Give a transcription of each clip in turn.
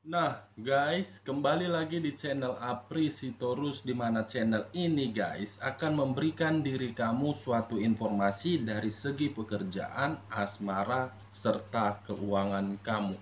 Nah, guys, kembali lagi di channel Apri Sitorus, di mana channel ini, guys, akan memberikan diri kamu suatu informasi dari segi pekerjaan, asmara, serta keuangan kamu.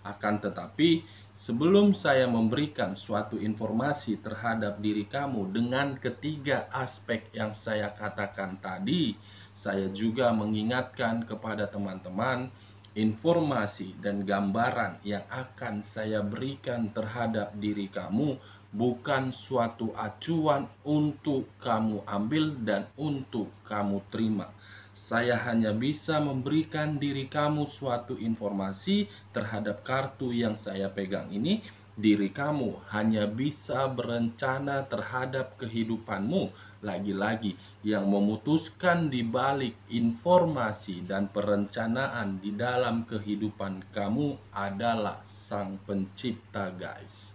Akan tetapi, sebelum saya memberikan suatu informasi terhadap diri kamu dengan ketiga aspek yang saya katakan tadi, saya juga mengingatkan kepada teman-teman, informasi dan gambaran yang akan saya berikan terhadap diri kamu bukan suatu acuan untuk kamu ambil dan untuk kamu terima. Saya hanya bisa memberikan diri kamu suatu informasi terhadap kartu yang saya pegang ini. Diri kamu hanya bisa berencana terhadap kehidupanmu. Lagi-lagi, yang memutuskan di balik informasi dan perencanaan di dalam kehidupan kamu adalah Sang Pencipta, guys.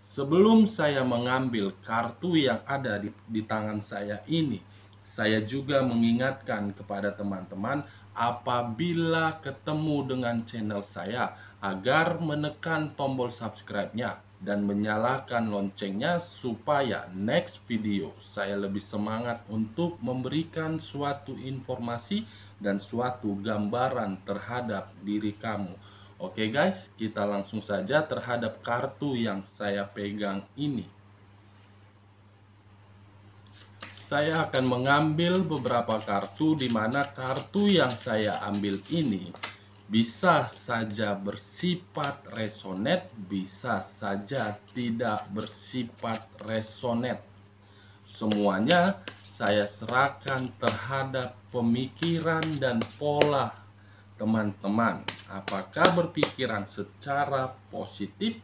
Sebelum saya mengambil kartu yang ada di tangan saya ini, saya juga mengingatkan kepada teman-teman apabila ketemu dengan channel saya agar menekan tombol subscribe-nya dan menyalakan loncengnya supaya next video saya lebih semangat untuk memberikan suatu informasi dan suatu gambaran terhadap diri kamu. Oke guys, kita langsung saja terhadap kartu yang saya pegang ini. Saya akan mengambil beberapa kartu, di mana kartu yang saya ambil ini bisa saja bersifat resonate, bisa saja tidak bersifat resonate. Semuanya saya serahkan terhadap pemikiran dan pola teman-teman. Apakah berpikiran secara positif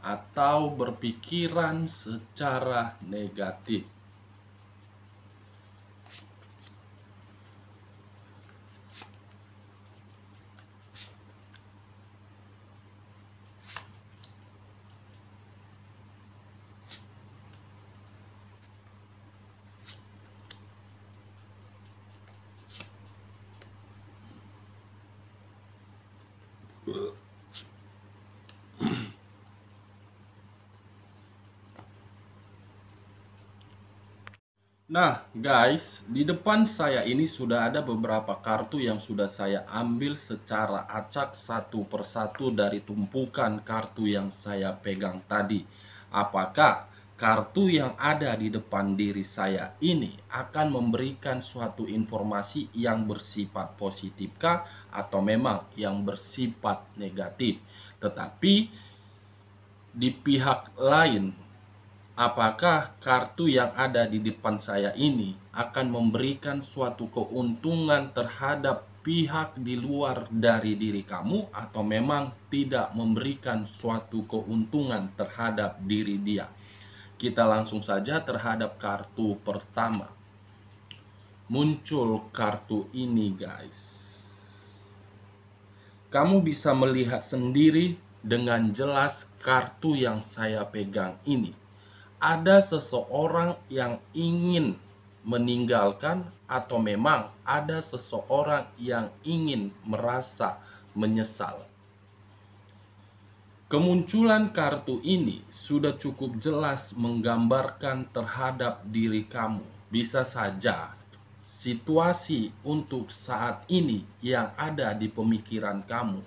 atau berpikiran secara negatif? Nah, guys, di depan saya ini sudah ada beberapa kartu yang sudah saya ambil secara acak satu persatu dari tumpukan kartu yang saya pegang tadi. Apakah kartu yang ada di depan diri saya ini akan memberikan suatu informasi yang bersifat positifkah atau memang yang bersifat negatif? Tetapi di pihak lain, apakah kartu yang ada di depan saya ini akan memberikan suatu keuntungan terhadap pihak di luar dari diri kamu atau memang tidak memberikan suatu keuntungan terhadap diri dia? Kita langsung saja terhadap kartu pertama. Muncul kartu ini, guys. Kamu bisa melihat sendiri dengan jelas kartu yang saya pegang ini. Ada seseorang yang ingin meninggalkan atau memang ada seseorang yang ingin merasa menyesal. Kemunculan kartu ini sudah cukup jelas menggambarkan terhadap diri kamu. Bisa saja situasi untuk saat ini yang ada di pemikiran kamu.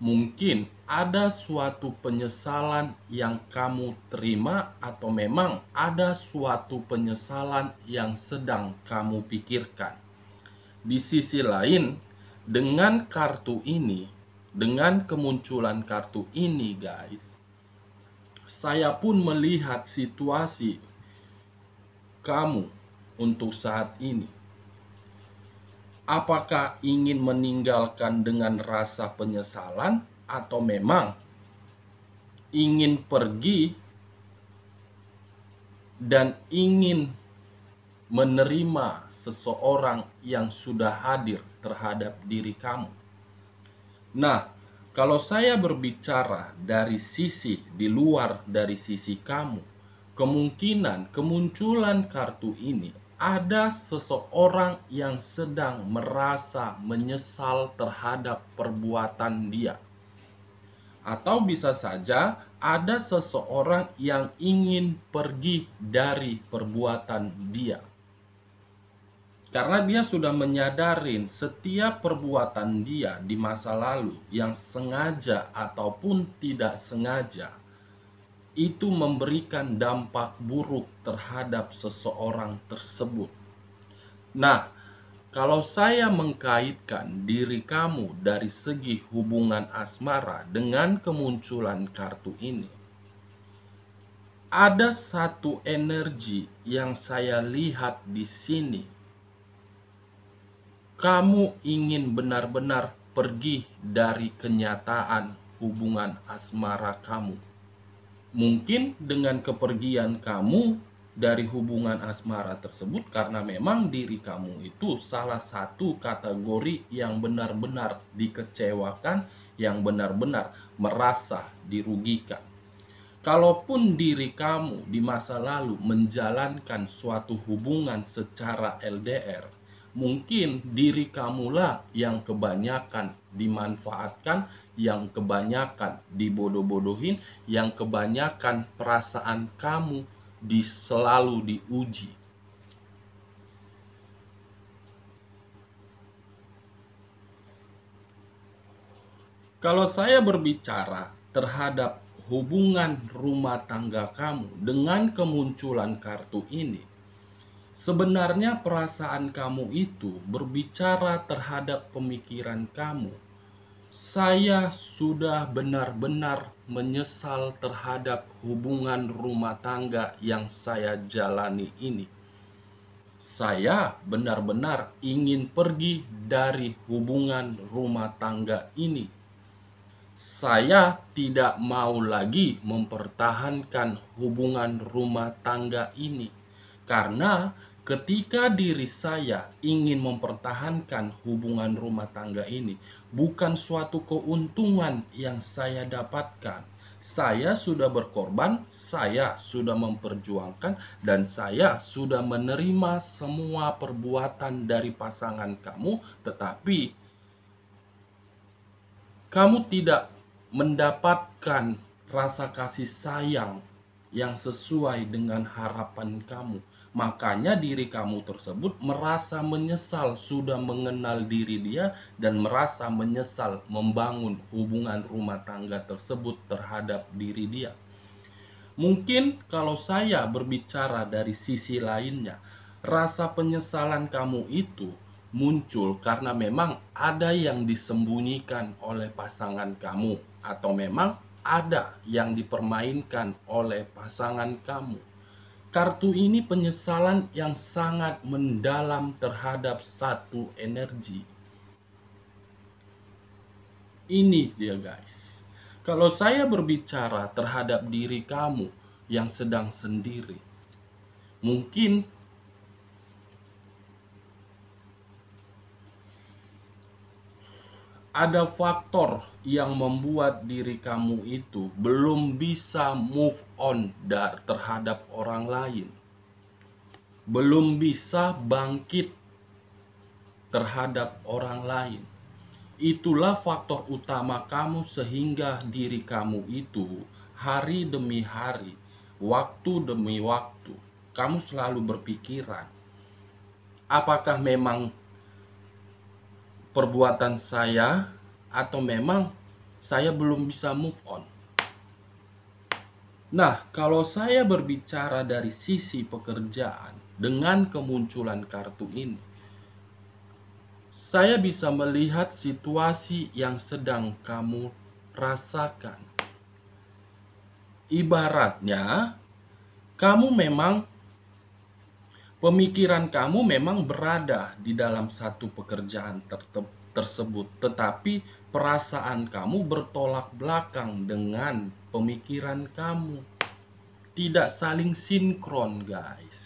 Mungkin ada suatu penyesalan yang kamu terima atau memang ada suatu penyesalan yang sedang kamu pikirkan. Di sisi lain, dengan kartu ini, dengan kemunculan kartu ini, guys, saya pun melihat situasi kamu untuk saat ini. Apakah ingin meninggalkan dengan rasa penyesalan atau memang ingin pergi dan ingin menerima seseorang yang sudah hadir terhadap diri kamu? Nah, kalau saya berbicara dari sisi di luar dari sisi kamu, kemungkinan kemunculan kartu ini ada seseorang yang sedang merasa menyesal terhadap perbuatan dia. Atau bisa saja ada seseorang yang ingin pergi dari perbuatan dia. Karena dia sudah menyadarin setiap perbuatan dia di masa lalu yang sengaja ataupun tidak sengaja itu memberikan dampak buruk terhadap seseorang tersebut. Nah, kalau saya mengkaitkan diri kamu dari segi hubungan asmara dengan kemunculan kartu ini, ada satu energi yang saya lihat di sini. Kamu ingin benar-benar pergi dari kenyataan hubungan asmara kamu. Mungkin dengan kepergian kamu dari hubungan asmara tersebut karena memang diri kamu itu salah satu kategori yang benar-benar dikecewakan, yang benar-benar merasa dirugikan. Kalaupun diri kamu di masa lalu menjalankan suatu hubungan secara LDR, mungkin diri kamulah yang kebanyakan dimanfaatkan, yang kebanyakan dibodoh-bodohin, yang kebanyakan perasaan kamu selalu diuji. Kalau saya berbicara terhadap hubungan rumah tangga kamu dengan kemunculan kartu ini, sebenarnya perasaan kamu itu berbicara terhadap pemikiran kamu. Saya sudah benar-benar menyesal terhadap hubungan rumah tangga yang saya jalani ini. Saya benar-benar ingin pergi dari hubungan rumah tangga ini. Saya tidak mau lagi mempertahankan hubungan rumah tangga ini. Karena ketika diri saya ingin mempertahankan hubungan rumah tangga ini, bukan suatu keuntungan yang saya dapatkan. Saya sudah berkorban, saya sudah memperjuangkan, dan saya sudah menerima semua perbuatan dari pasangan kamu, tetapi kamu tidak mendapatkan rasa kasih sayang yang sesuai dengan harapan kamu. Makanya diri kamu tersebut merasa menyesal sudah mengenal diri dia dan merasa menyesal membangun hubungan rumah tangga tersebut terhadap diri dia. Mungkin kalau saya berbicara dari sisi lainnya, rasa penyesalan kamu itu muncul karena memang ada yang disembunyikan oleh pasangan kamu, atau memang ada yang dipermainkan oleh pasangan kamu. Kartu ini penyesalan yang sangat mendalam terhadap satu energi. Ini dia guys. Kalau saya berbicara terhadap diri kamu yang sedang sendiri, mungkin ada faktor yang membuat diri kamu itu belum bisa move on terhadap orang lain. Belum bisa bangkit terhadap orang lain. Itulah faktor utama kamu sehingga diri kamu itu hari demi hari, waktu demi waktu, kamu selalu berpikiran, apakah memang perbuatan saya atau memang saya belum bisa move on. Nah, kalau saya berbicara dari sisi pekerjaan dengan kemunculan kartu ini, saya bisa melihat situasi yang sedang kamu rasakan. Ibaratnya, pemikiran kamu memang berada di dalam satu pekerjaan tersebut, tetapi perasaan kamu bertolak belakang dengan pemikiran kamu. Tidak saling sinkron, guys.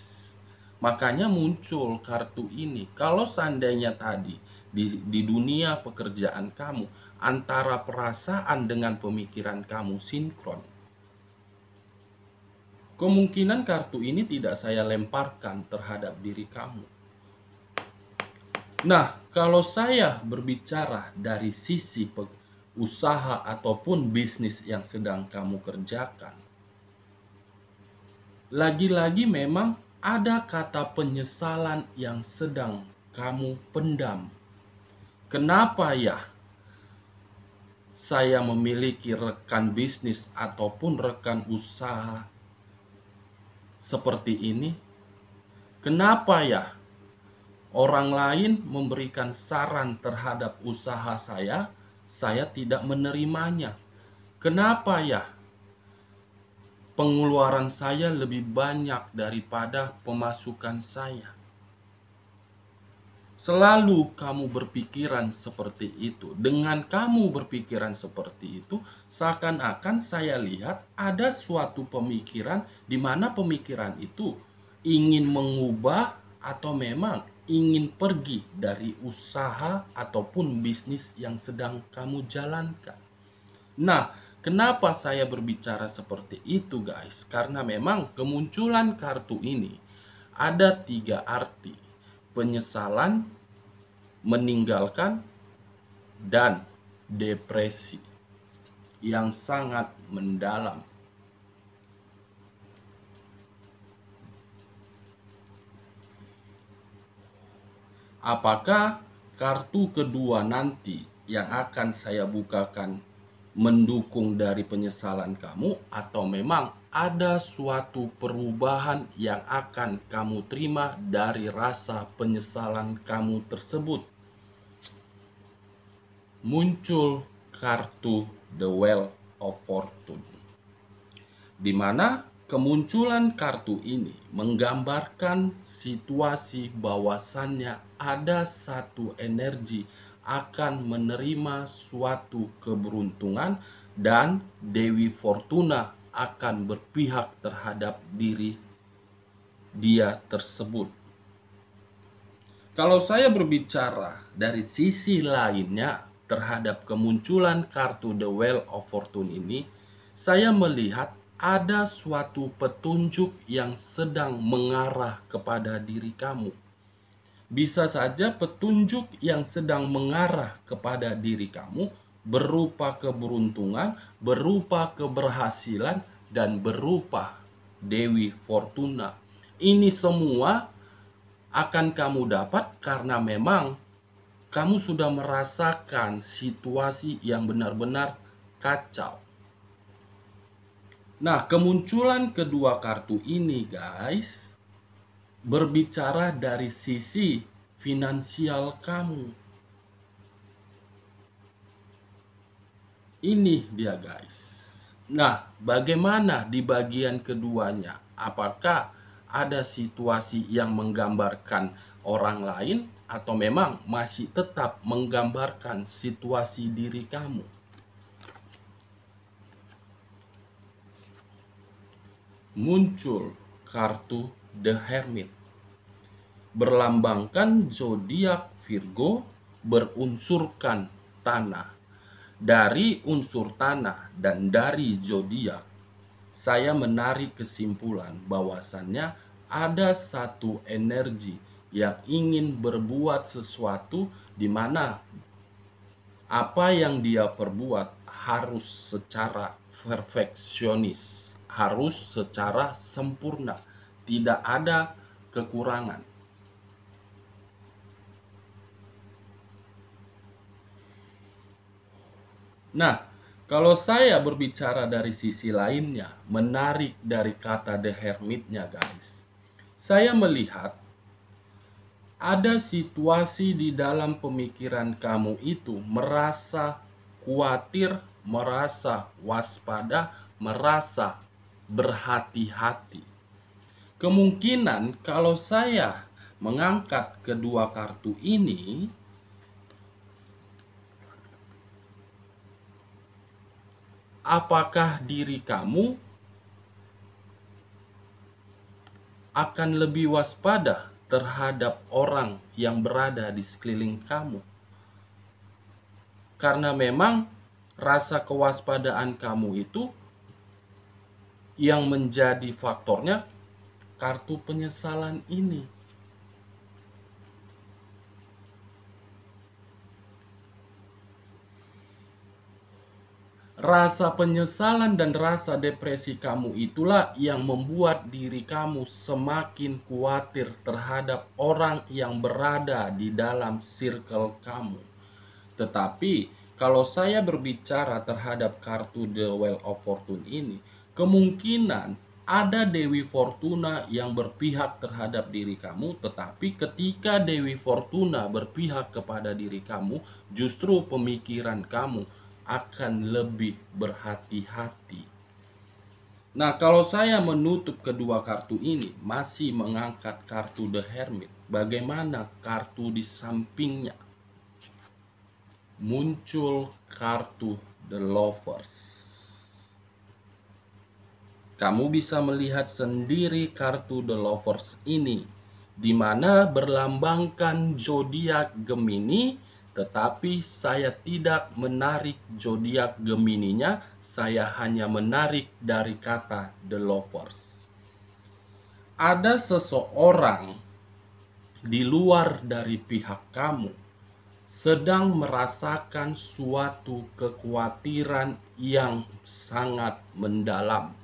Makanya muncul kartu ini. Kalau seandainya tadi di dunia pekerjaan kamu antara perasaan dengan pemikiran kamu sinkron, kemungkinan kartu ini tidak saya lemparkan terhadap diri kamu. Nah, kalau saya berbicara dari sisi usaha ataupun bisnis yang sedang kamu kerjakan. Lagi-lagi memang ada kata penyesalan yang sedang kamu pendam. Kenapa ya saya memiliki rekan bisnis ataupun rekan usaha seperti ini? Kenapa ya orang lain memberikan saran terhadap usaha saya tidak menerimanya? Kenapa ya pengeluaran saya lebih banyak daripada pemasukan saya? Selalu kamu berpikiran seperti itu. Dengan kamu berpikiran seperti itu, seakan-akan saya lihat ada suatu pemikiran di mana pemikiran itu ingin mengubah atau memang ingin pergi dari usaha ataupun bisnis yang sedang kamu jalankan. Nah, kenapa saya berbicara seperti itu, guys? Karena memang kemunculan kartu ini ada 3 arti: penyesalan, meninggalkan, dan depresi yang sangat mendalam. Apakah kartu kedua nanti yang akan saya bukakan mendukung dari penyesalan kamu, atau memang ada suatu perubahan yang akan kamu terima dari rasa penyesalan kamu tersebut? Muncul kartu The Wheel of Fortune, di mana kemunculan kartu ini menggambarkan situasi bahwasannya ada satu energi akan menerima suatu keberuntungan dan Dewi Fortuna akan berpihak terhadap diri dia tersebut. Kalau saya berbicara dari sisi lainnya terhadap kemunculan kartu The Wheel of Fortune ini, saya melihat ada suatu petunjuk yang sedang mengarah kepada diri kamu. Bisa saja petunjuk yang sedang mengarah kepada diri kamu berupa keberuntungan, berupa keberhasilan, dan berupa Dewi Fortuna. Ini semua akan kamu dapat karena memang kamu sudah merasakan situasi yang benar-benar kacau. Nah, kemunculan kedua kartu ini, guys, berbicara dari sisi finansial kamu. Ini dia, guys. Nah, bagaimana di bagian keduanya? Apakah ada situasi yang menggambarkan orang lain, atau memang masih tetap menggambarkan situasi diri kamu? Muncul kartu The Hermit, berlambangkan zodiak Virgo, berunsurkan tanah. Dari unsur tanah dan dari zodiak, saya menarik kesimpulan bahwasannya ada satu energi yang ingin berbuat sesuatu di mana apa yang dia perbuat harus secara perfeksionis, harus secara sempurna, tidak ada kekurangan. Nah, kalau saya berbicara dari sisi lainnya, menarik dari kata The Hermit-nya, guys, saya melihat ada situasi di dalam pemikiran kamu itu merasa khawatir, merasa waspada, merasa berhati-hati. Kemungkinan kalau saya mengangkat kedua kartu ini, apakah diri kamu akan lebih waspada terhadap orang yang berada di sekeliling kamu? Karena memang rasa kewaspadaan kamu itu yang menjadi faktornya kartu penyesalan ini. Rasa penyesalan dan rasa depresi kamu itulah yang membuat diri kamu semakin khawatir terhadap orang yang berada di dalam circle kamu. Tetapi kalau saya berbicara terhadap kartu The Wheel of Fortune ini, kemungkinan ada Dewi Fortuna yang berpihak terhadap diri kamu, tetapi ketika Dewi Fortuna berpihak kepada diri kamu, justru pemikiran kamu akan lebih berhati-hati. Nah, kalau saya menutup kedua kartu ini, masih mengangkat kartu The Hermit. Bagaimana kartu di sampingnya? Muncul kartu The Lovers. Kamu bisa melihat sendiri kartu The Lovers ini, di mana berlambangkan zodiak Gemini, tetapi saya tidak menarik zodiak Gemininya, saya hanya menarik dari kata The Lovers. Ada seseorang di luar dari pihak kamu sedang merasakan suatu kekhawatiran yang sangat mendalam.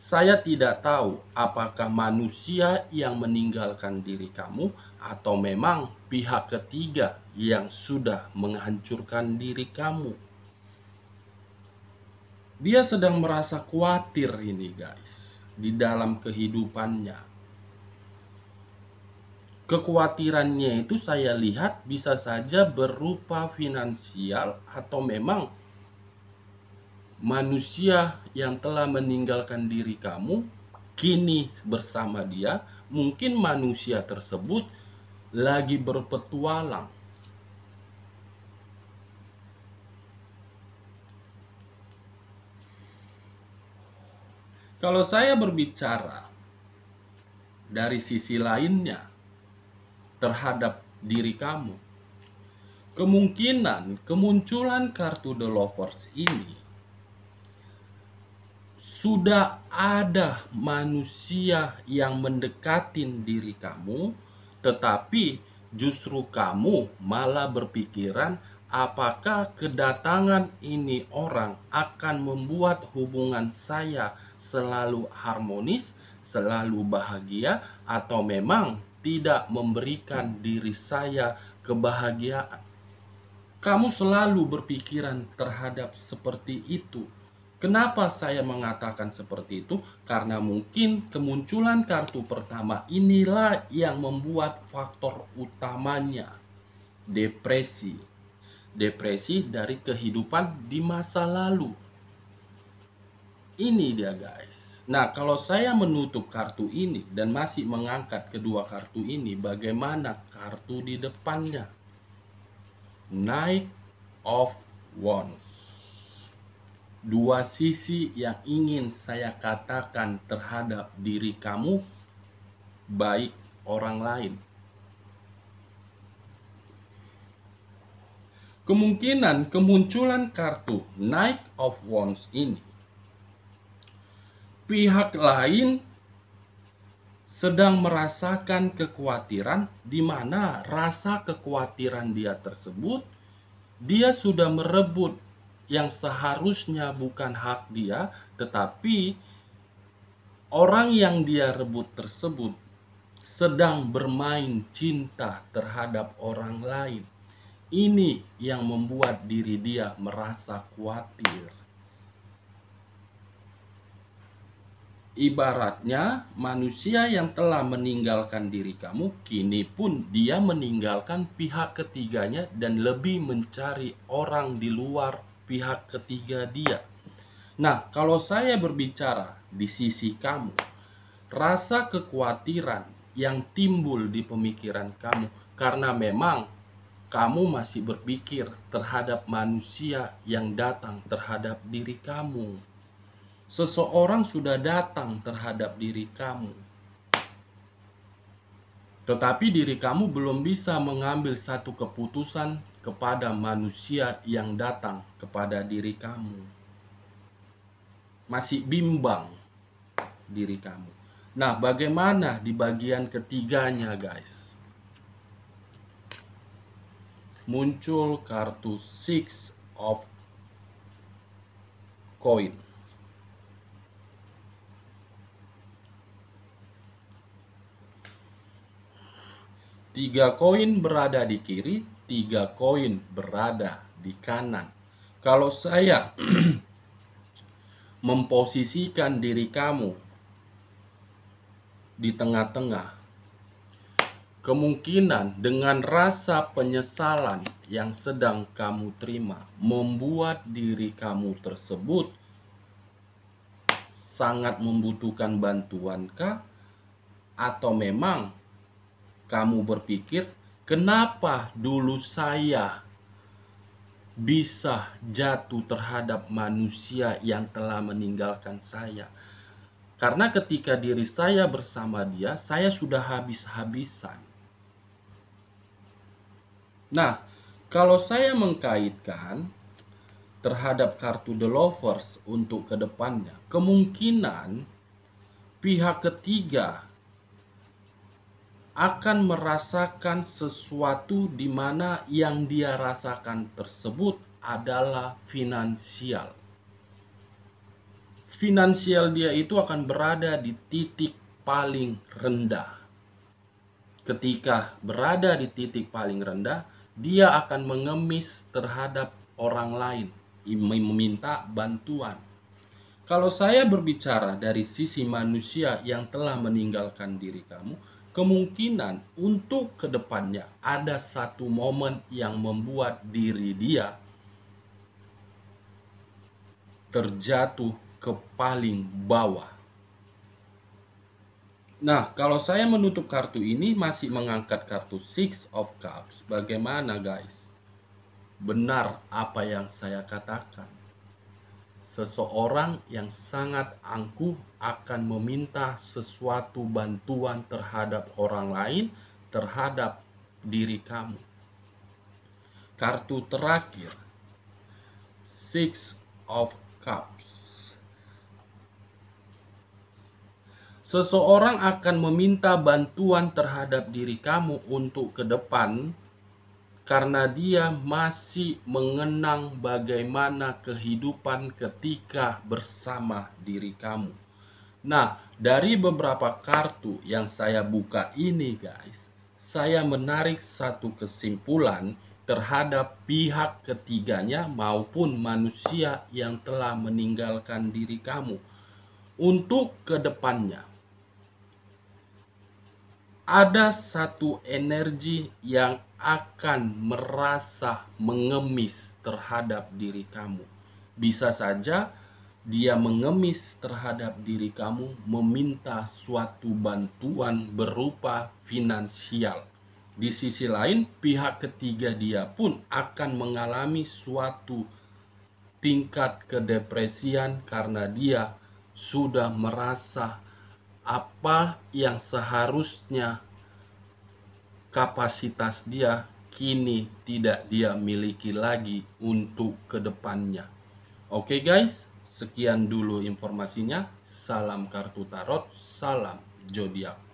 Saya tidak tahu apakah manusia yang meninggalkan diri kamu atau memang pihak ketiga yang sudah menghancurkan diri kamu. Dia sedang merasa khawatir ini guys, di dalam kehidupannya. Kekhawatirannya itu saya lihat bisa saja berupa finansial atau memang manusia yang telah meninggalkan diri kamu kini bersama dia. Mungkin manusia tersebut lagi berpetualang. Kalau saya berbicara dari sisi lainnya terhadap diri kamu, kemungkinan kemunculan kartu The Lovers ini sudah ada manusia yang mendekatin diri kamu, tetapi justru kamu malah berpikiran apakah kedatangan ini orang akan membuat hubungan saya selalu harmonis, selalu bahagia, atau memang tidak memberikan diri saya kebahagiaan. Kamu selalu berpikiran terhadap seperti itu. Kenapa saya mengatakan seperti itu? Karena mungkin kemunculan kartu pertama inilah yang membuat faktor utamanya depresi. Depresi dari kehidupan di masa lalu. Ini dia guys. Nah, kalau saya menutup kartu ini dan masih mengangkat kedua kartu ini, bagaimana kartu di depannya? Knight of Wands. Dua sisi yang ingin saya katakan terhadap diri kamu, baik orang lain. Kemungkinan kemunculan kartu Knight of Wands ini, pihak lain sedang merasakan kekhawatiran, di mana rasa kekhawatiran dia tersebut, dia sudah merebut yang seharusnya bukan hak dia, tetapi orang yang dia rebut tersebut sedang bermain cinta terhadap orang lain. Ini yang membuat diri dia merasa khawatir. Ibaratnya manusia yang telah meninggalkan diri kamu, kini pun dia meninggalkan pihak ketiganya dan lebih mencari orang di luar pihak ketiga dia. Nah, kalau saya berbicara di sisi kamu, rasa kekhawatiran yang timbul di pemikiran kamu karena memang kamu masih berpikir terhadap manusia yang datang terhadap diri kamu. Seseorang sudah datang terhadap diri kamu, tetapi diri kamu belum bisa mengambil satu keputusan kepada manusia yang datang kepada diri kamu. Masih bimbang diri kamu. Nah, bagaimana di bagian ketiganya, guys? Muncul kartu Six of koin. 3 koin berada di kiri, 3 koin berada di kanan. Kalau saya memposisikan diri kamu di tengah-tengah, kemungkinan dengan rasa penyesalan yang sedang kamu terima membuat diri kamu tersebut sangat membutuhkan bantuankah? Atau memang kamu berpikir, kenapa dulu saya bisa jatuh terhadap manusia yang telah meninggalkan saya? Karena ketika diri saya bersama dia, saya sudah habis-habisan. Nah, kalau saya mengkaitkan terhadap kartu The Lovers untuk kedepannya, kemungkinan pihak ketiga akan merasakan sesuatu di mana yang dia rasakan tersebut adalah finansial. Finansial dia itu akan berada di titik paling rendah. Ketika berada di titik paling rendah, dia akan mengemis terhadap orang lain, meminta bantuan. Kalau saya berbicara dari sisi manusia yang telah meninggalkan diri kamu, kemungkinan untuk kedepannya ada satu momen yang membuat diri dia terjatuh ke paling bawah. Nah, kalau saya menutup kartu ini masih mengangkat kartu Six of Cups, bagaimana guys? Benar apa yang saya katakan. Seseorang yang sangat angkuh akan meminta sesuatu bantuan terhadap orang lain, terhadap diri kamu. Kartu terakhir, Six of Cups. Seseorang akan meminta bantuan terhadap diri kamu untuk ke depan karena dia masih mengenang bagaimana kehidupan ketika bersama diri kamu. Nah, dari beberapa kartu yang saya buka ini guys, saya menarik satu kesimpulan terhadap pihak ketiganya maupun manusia yang telah meninggalkan diri kamu. Untuk kedepannya, ada satu energi yang akan merasa mengemis terhadap diri kamu. Bisa saja dia mengemis terhadap diri kamu, meminta suatu bantuan berupa finansial. Di sisi lain, pihak ketiga dia pun akan mengalami suatu tingkat kedepresian karena dia sudah merasa apa yang seharusnya kapasitas dia kini tidak dia miliki lagi untuk kedepannya. Oke guys, sekian dulu informasinya. Salam kartu tarot, salam zodiak.